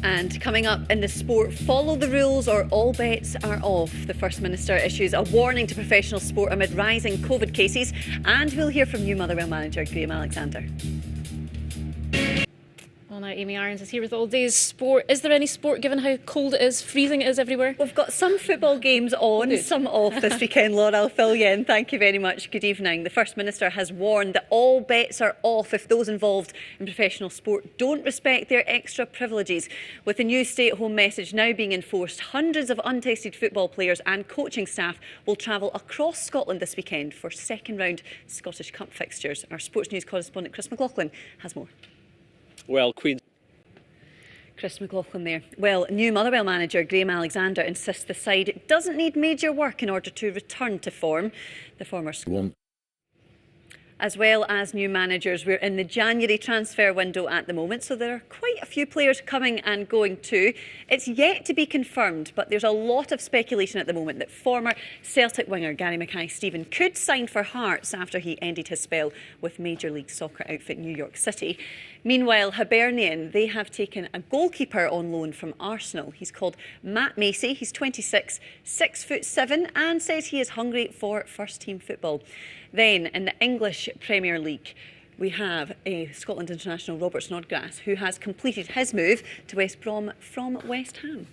And coming up in the sport, follow the rules or all bets are off. The First Minister issues a warning to professional sport amid rising COVID cases. And we'll hear from new Motherwell manager Graham Alexander. Well, now Amy Irons is here with all day's sport. Is there any sport, given how cold it is, freezing it is everywhere? We've got some football games on, some off this weekend, Laura. I'll fill you in. Thank you very much. Good evening. The First Minister has warned that all bets are off if those involved in professional sport don't respect their extra privileges. With the new stay-at-home message now being enforced, hundreds of untested football players and coaching staff will travel across Scotland this weekend for second-round Scottish Cup fixtures. Our sports news correspondent Chris McLaughlin has more. Well, Chris McLaughlin there. Well, new Motherwell manager Graham Alexander insists the side doesn't need major work in order to return to form. The former as well as new managers. We're in the January transfer window at the moment, so there are quite a few players coming and going too. It's yet to be confirmed, but there's a lot of speculation at the moment that former Celtic winger Gary Mackay-Steven could sign for Hearts after he ended his spell with Major League Soccer outfit New York City. Meanwhile, Hibernian, they have taken a goalkeeper on loan from Arsenal. He's called Matt Macey. He's 26, 6'7", and says he is hungry for first-team football. Then, in the English Premier League, we have Scotland international Robert Snodgrass, who has completed his move to West Brom from West Ham.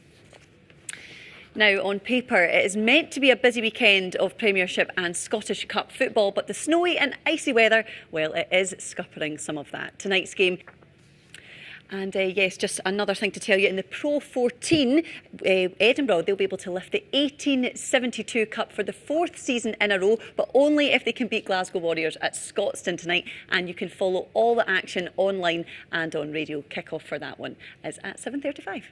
Now, on paper, it is meant to be a busy weekend of Premiership and Scottish Cup football, but the snowy and icy weather, well, it is scuppering some of that. Tonight's game. And yes, just another thing to tell you, in the Pro14, Edinburgh, they'll be able to lift the 1872 Cup for the 4th season in a row, but only if they can beat Glasgow Warriors at Scotstoun tonight. And you can follow all the action online and on radio. Kick-off for that one is at 7:35.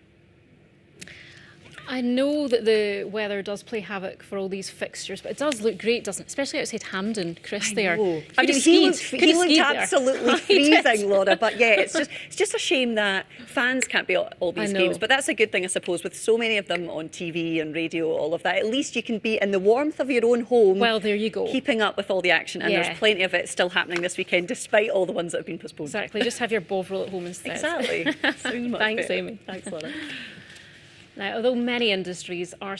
I know that the weather does play havoc for all these fixtures, but it does look great, doesn't it? Especially outside Hampden, Chris. I there. know. I mean, he looked absolutely freezing, Laura. But yeah, it's just a shame that fans can't be at all these games. But that's a good thing, I suppose, with so many of them on TV and radio, all of that. At least you can be in the warmth of your own home. Well, there you go. Keeping up with all the action, and there's plenty of it still happening this weekend, despite all the ones that have been postponed. Exactly. Just have your Bovril at home instead. Exactly. Sounds much Thanks, better. Amy. Thanks, Laura. Now, although many industries are